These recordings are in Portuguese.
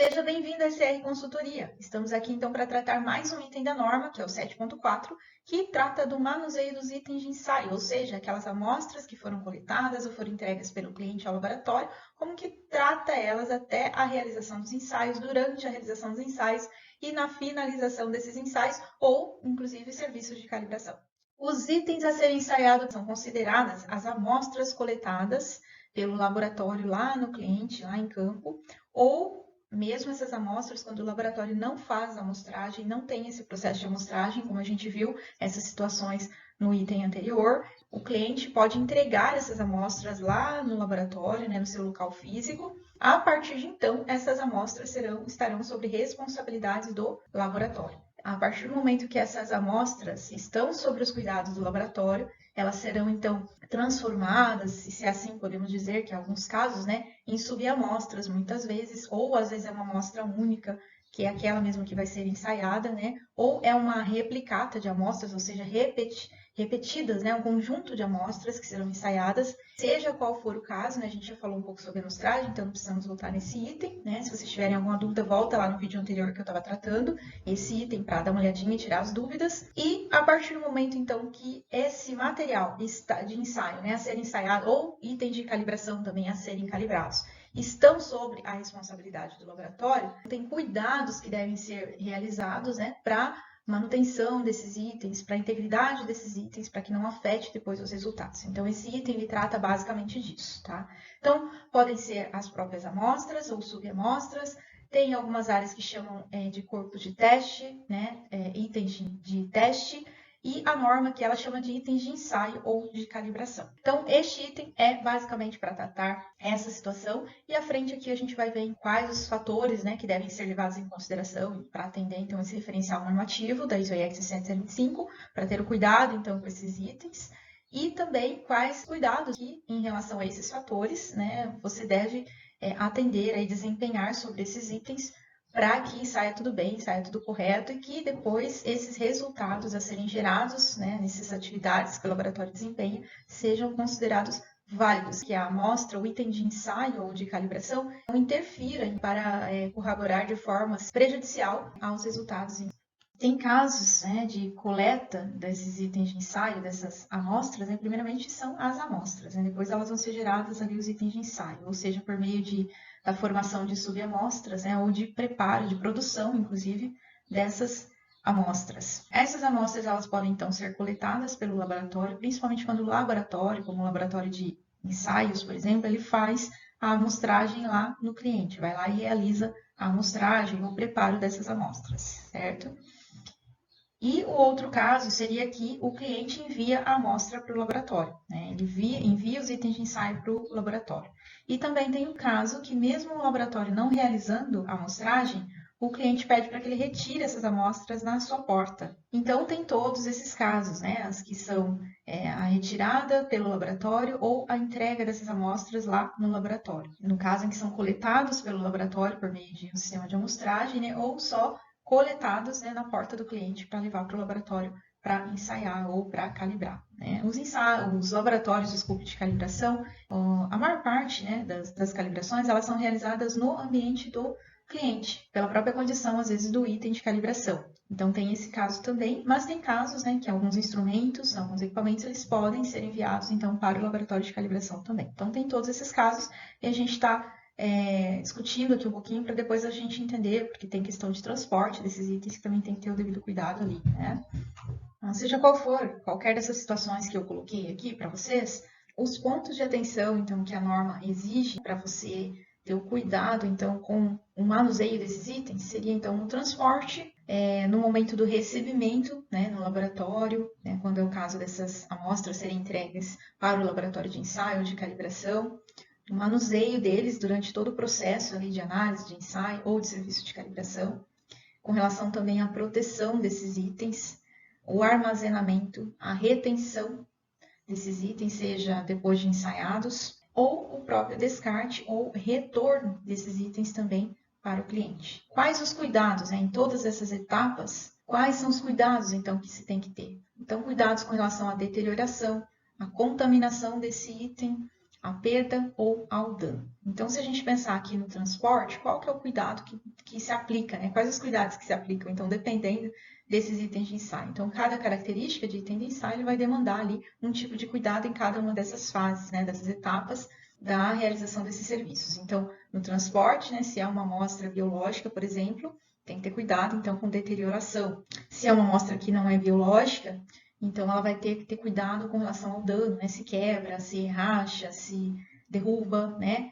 Seja bem-vindo à SR Consultoria. Estamos aqui então para tratar mais um item da norma, que é o 7.4, que trata do manuseio dos itens de ensaio, ou seja, aquelas amostras que foram coletadas ou foram entregues pelo cliente ao laboratório, como que trata elas até a realização dos ensaios, durante a realização dos ensaios e na finalização desses ensaios, ou inclusive serviços de calibração. Os itens a serem ensaiados são consideradas as amostras coletadas pelo laboratório lá no cliente, lá em campo, ou mesmo essas amostras, quando o laboratório não faz a amostragem, não tem esse processo de amostragem, como a gente viu essas situações no item anterior, o cliente pode entregar essas amostras lá no laboratório, no seu local físico. A partir de então, essas amostras estarão sob responsabilidade do laboratório. A partir do momento que essas amostras estão sob os cuidados do laboratório, elas serão então transformadas, se assim podemos dizer, que em alguns casos, em subamostras muitas vezes, ou às vezes é uma amostra única, que é aquela mesmo que vai ser ensaiada, ou é uma replicata de amostras, ou seja, repetidas, um conjunto de amostras que serão ensaiadas, seja qual for o caso, a gente já falou um pouco sobre amostragem, então não precisamos voltar nesse item, se vocês tiverem alguma dúvida, volta lá no vídeo anterior que eu estava tratando, esse item para dar uma olhadinha e tirar as dúvidas, e a partir do momento, então, que esse material está de ensaio, a ser ensaiado, ou itens de calibração também a serem calibrados, estão sobre a responsabilidade do laboratório, tem cuidados que devem ser realizados, para manutenção desses itens, para a integridade desses itens, para que não afete depois os resultados. Então, esse item ele trata basicamente disso, tá? Então, podem ser as próprias amostras ou subamostras, tem algumas áreas que chamam de corpos de teste, itens de teste, e a norma que ela chama de itens de ensaio ou de calibração. Então, este item é basicamente para tratar essa situação, e à frente aqui a gente vai ver em quais os fatores que devem ser levados em consideração para atender então esse referencial normativo da ISO IEC 625, para ter o cuidado então com esses itens, e também quais cuidados que, em relação a esses fatores, você deve atender e desempenhar sobre esses itens para que saia tudo bem, saia tudo correto e que depois esses resultados a serem gerados nessas atividades que o laboratório desempenha sejam considerados válidos, que a amostra, o item de ensaio ou de calibração não interfira para corroborar de forma prejudicial aos resultados. Tem casos de coleta desses itens de ensaio, dessas amostras, primeiramente são as amostras, depois elas vão ser geradas ali os itens de ensaio, ou seja, por meio da formação de subamostras, ou de preparo, de produção, inclusive, dessas amostras. Essas amostras elas podem então ser coletadas pelo laboratório, principalmente quando o laboratório, como o laboratório de ensaios, por exemplo, ele faz a amostragem lá no cliente, vai lá e realiza a amostragem, o preparo dessas amostras, certo? E o outro caso seria que o cliente envia a amostra para o laboratório, ele envia os itens de ensaio para o laboratório. E também tem o caso que, mesmo o laboratório não realizando a amostragem, o cliente pede para que ele retire essas amostras na sua porta. Então, tem todos esses casos, as que são a retirada pelo laboratório ou a entrega dessas amostras lá no laboratório. No caso em que são coletados pelo laboratório por meio de um sistema de amostragem, ou só coletados na porta do cliente para levar para o laboratório para ensaiar ou para calibrar. Os laboratórios, de calibração, a maior parte das calibrações, elas são realizadas no ambiente do cliente, pela própria condição, às vezes, do item de calibração. Então, tem esse caso também, mas tem casos que alguns instrumentos, alguns equipamentos, eles podem ser enviados, então, para o laboratório de calibração também. Então, tem todos esses casos e a gente está discutindo aqui um pouquinho para depois a gente entender, porque tem questão de transporte desses itens que também tem que ter o devido cuidado ali, Seja qual for, qualquer dessas situações que eu coloquei aqui para vocês, os pontos de atenção, então, que a norma exige para você ter o cuidado, então, com o manuseio desses itens, seria, então, no transporte, no momento do recebimento, no laboratório, quando é o caso dessas amostras serem entregues para o laboratório de ensaio, de calibração, o manuseio deles durante todo o processo ali de análise, de ensaio ou de serviço de calibração, com relação também à proteção desses itens, o armazenamento, a retenção desses itens, seja depois de ensaiados, ou o próprio descarte ou retorno desses itens também para o cliente. Quais os cuidados em todas essas etapas? Quais são os cuidados, então, que se tem que ter? Então, cuidados com relação à deterioração, à contaminação desse item, à perda ou ao dano. Então, se a gente pensar aqui no transporte, qual que é o cuidado que se aplica, né? Quais os cuidados que se aplicam? Então, dependendo desses itens de ensaio. Então, cada característica de item de ensaio ele vai demandar ali um tipo de cuidado em cada uma dessas fases, né? Dessas etapas da realização desses serviços. Então, no transporte, né? Se é uma amostra biológica, por exemplo, tem que ter cuidado, então, com deterioração. Se é uma amostra que não é biológica, então ela vai ter que ter cuidado com relação ao dano, né? Se quebra, se racha, se derruba, né?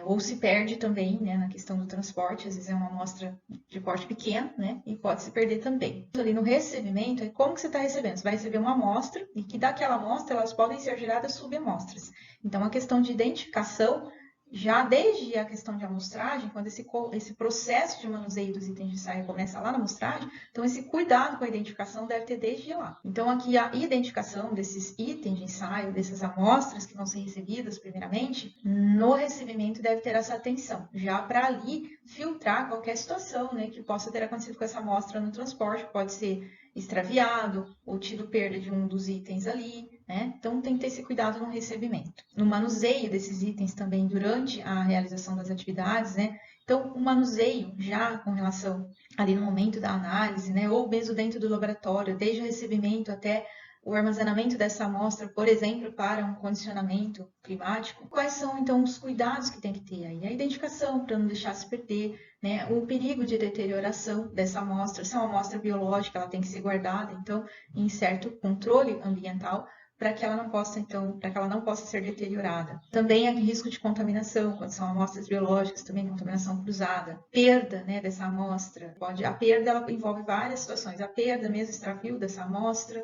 Ou se perde também, né? Na questão do transporte, às vezes é uma amostra de porte pequeno, né? E pode se perder também. Ali no recebimento, é como que você está recebendo? Você vai receber uma amostra e que daquela amostra elas podem ser geradas subamostras. Então, a questão de identificação já desde a questão de amostragem, quando esse processo de manuseio dos itens de ensaio começa lá na amostragem, então esse cuidado com a identificação deve ter desde lá. Então aqui a identificação desses itens de ensaio, dessas amostras que vão ser recebidas primeiramente, no recebimento deve ter essa atenção, já para ali filtrar qualquer situação, né, que possa ter acontecido com essa amostra no transporte, pode ser extraviado ou tido perda de um dos itens ali, né? Então tem que ter esse cuidado no recebimento. No manuseio desses itens também durante a realização das atividades, né? Então o manuseio já com relação ali no momento da análise, né? Ou mesmo dentro do laboratório, desde o recebimento até o armazenamento dessa amostra, por exemplo, para um condicionamento climático. Quais são, então, os cuidados que tem que ter aí? A identificação, para não deixar se perder, né? O perigo de deterioração dessa amostra. Se é uma amostra biológica, ela tem que ser guardada, então, em certo controle ambiental, para que ela não possa, então, para que ela não possa ser deteriorada. Também há risco de contaminação, quando são amostras biológicas, também contaminação cruzada. Perda, né, dessa amostra. A perda ela envolve várias situações. A perda mesmo, extravio dessa amostra,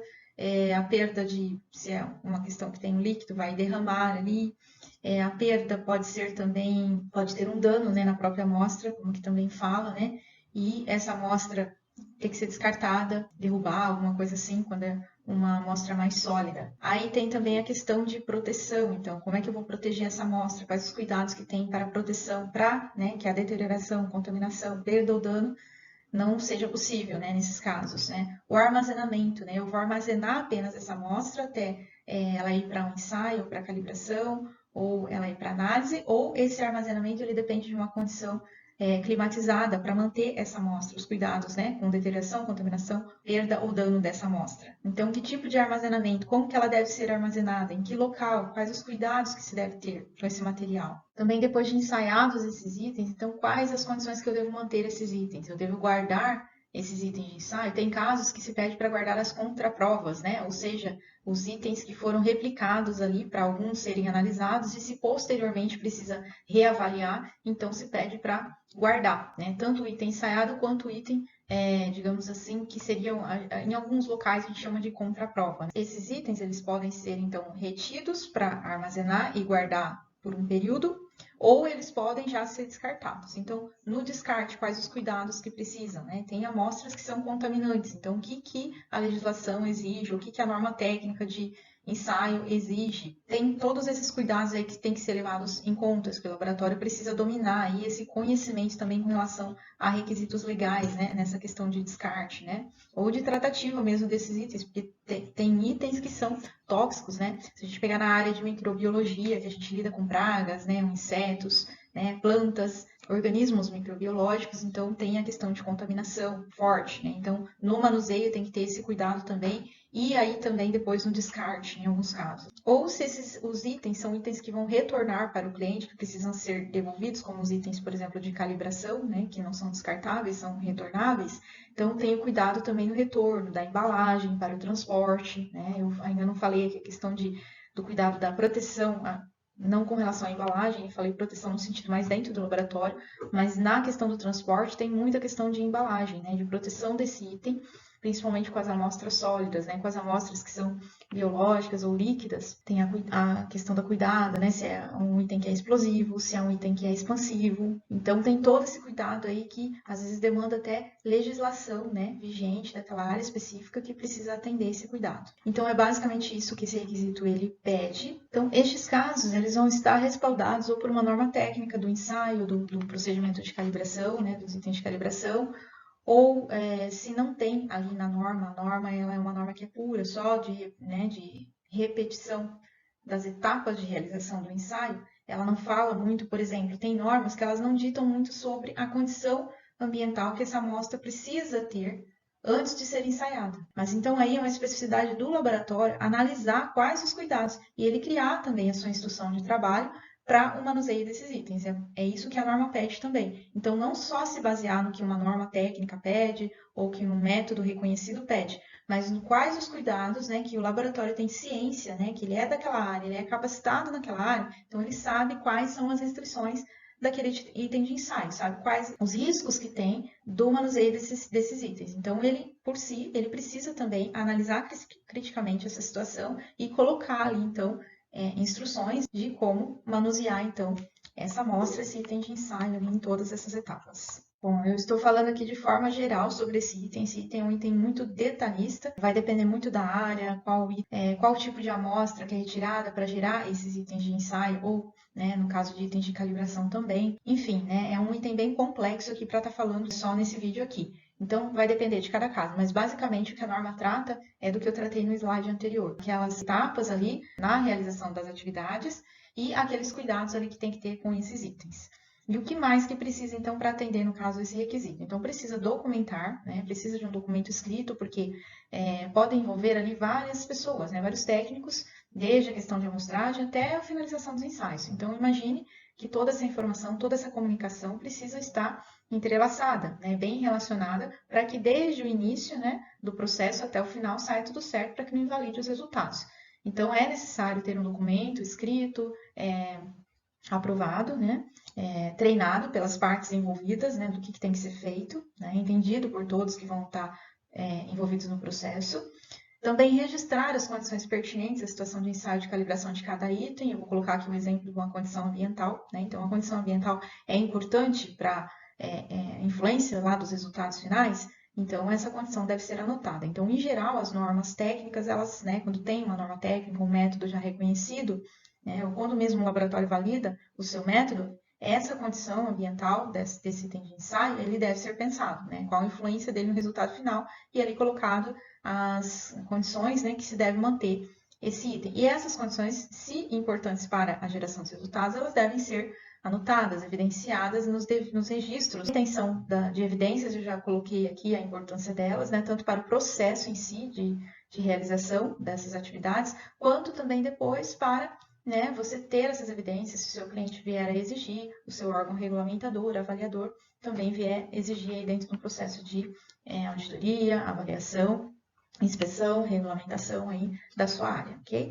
a perda de, se é uma questão que tem um líquido, vai derramar ali. A perda pode ser também, pode ter um dano, né, na própria amostra, como que também fala, né? E essa amostra tem que ser descartada, derrubar, alguma coisa assim, quando é uma amostra mais sólida. Aí tem também a questão de proteção, então, como é que eu vou proteger essa amostra? Quais os cuidados que tem para a proteção, para, né, que a deterioração, contaminação, perda ou dano não seja possível, né, nesses casos, né? O armazenamento, né? Eu vou armazenar apenas essa amostra até ela ir para um ensaio, para calibração, ou ela ir para análise, ou esse armazenamento ele depende de uma condição climatizada para manter essa amostra, os cuidados, né, com deterioração, contaminação, perda ou dano dessa amostra. Então, que tipo de armazenamento? Como que ela deve ser armazenada? Em que local? Quais os cuidados que se deve ter com esse material? Também, depois de ensaiados esses itens, então, quais as condições que eu devo manter esses itens? Eu devo guardar esses itens de ensaio? Tem casos que se pede para guardar as contraprovas, né? Ou seja, os itens que foram replicados ali para alguns serem analisados e se posteriormente precisa reavaliar, então se pede para guardar, né? Tanto o item ensaiado quanto o item, digamos assim, que seriam, em alguns locais a gente chama de contraprova. Esses itens, eles podem ser, então, retidos para armazenar e guardar por um período, ou eles podem já ser descartados. Então, no descarte, quais os cuidados que precisam, né? Tem amostras que são contaminantes, então o que a legislação exige, o que a norma técnica de ensaio exige. Tem todos esses cuidados aí que tem que ser levados em conta, que o laboratório precisa dominar aí esse conhecimento também com relação a requisitos legais, né, nessa questão de descarte, né, ou de tratativa mesmo desses itens, porque tem itens que são tóxicos, né, se a gente pegar na área de microbiologia, que a gente lida com pragas, né, insetos, né, plantas, organismos microbiológicos, então tem a questão de contaminação forte, né, então no manuseio tem que ter esse cuidado também, e aí também depois no descarte, em alguns casos. Ou se os itens são itens que vão retornar para o cliente, que precisam ser devolvidos, como os itens, por exemplo, de calibração, né, que não são descartáveis, são retornáveis, então tenha cuidado também no retorno da embalagem para o transporte, né, eu ainda não falei aqui a questão do cuidado da proteção, não com relação à embalagem, eu falei proteção no sentido mais dentro do laboratório, mas na questão do transporte tem muita questão de embalagem, né, de proteção desse item, principalmente com as amostras sólidas, né, com as amostras que são biológicas ou líquidas, tem a questão da cuidado, né, se é um item que é explosivo, se é um item que é expansivo, então tem todo esse cuidado aí que às vezes demanda até legislação, né, vigente daquela área específica que precisa atender esse cuidado. Então é basicamente isso que esse requisito ele pede. Então estes casos eles vão estar respaldados ou por uma norma técnica do ensaio, do procedimento de calibração, né, dos itens de calibração, ou se não tem ali na norma, a norma ela é uma norma que é pura, só de repetição das etapas de realização do ensaio, ela não fala muito, por exemplo, tem normas que elas não ditam muito sobre a condição ambiental que essa amostra precisa ter antes de ser ensaiada. Mas então aí é uma especificidade do laboratório analisar quais os cuidados e ele criar também a sua instrução de trabalho para o manuseio desses itens. É isso que a norma pede também. Então, não só se basear no que uma norma técnica pede ou que um método reconhecido pede, mas no quais os cuidados, né, que o laboratório tem ciência, né, que ele é daquela área, ele é capacitado naquela área, então ele sabe quais são as restrições daquele item de ensaio, sabe quais os riscos que tem do manuseio desses itens. Então, ele, por si, ele precisa também analisar criticamente essa situação e colocar ali, então, instruções de como manusear, então, essa amostra, esse item de ensaio ali em todas essas etapas. Bom, eu estou falando aqui de forma geral sobre esse item. Esse item é um item muito detalhista, vai depender muito da área, qual tipo de amostra que é retirada para gerar esses itens de ensaio, ou, né, no caso de itens de calibração também. Enfim, né, é um item bem complexo aqui para estar falando só nesse vídeo aqui. Então, vai depender de cada caso, mas basicamente o que a norma trata é do que eu tratei no slide anterior, aquelas etapas ali na realização das atividades e aqueles cuidados ali que tem que ter com esses itens. E o que mais que precisa, então, para atender, no caso, esse requisito? Então, precisa documentar, né? Precisa de um documento escrito, porque podem envolver ali várias pessoas, né? Vários técnicos, desde a questão de amostragem até a finalização dos ensaios. Então, imagine que toda essa informação, toda essa comunicação precisa estar entrelaçada, né? Bem relacionada, para que desde o início, né, do processo até o final saia tudo certo, para que não invalide os resultados. Então, é necessário ter um documento escrito, aprovado, né? Treinado pelas partes envolvidas, né? Do que tem que ser feito, né? Entendido por todos que vão estar envolvidos no processo. Também registrar as condições pertinentes à situação de ensaio de calibração de cada item. Eu vou colocar aqui um exemplo de uma condição ambiental, né? Então, a condição ambiental é importante para influência lá dos resultados finais. Então, essa condição deve ser anotada. Então, em geral, as normas técnicas, elas, né, quando tem uma norma técnica, um método já reconhecido, né, ou quando mesmo o laboratório valida o seu método, essa condição ambiental desse item de ensaio, ele deve ser pensado, né, qual a influência dele no resultado final, e ali colocado as condições, né, que se deve manter esse item. E essas condições, se importantes para a geração dos resultados, elas devem ser anotadas, evidenciadas nos registros. A intenção de evidências, eu já coloquei aqui a importância delas, né, tanto para o processo em si de realização dessas atividades, quanto também depois para, né, você ter essas evidências, se o seu cliente vier a exigir, o seu órgão regulamentador, avaliador, também vier exigir aí dentro do processo de auditoria, avaliação, inspeção, regulamentação aí da sua área, ok?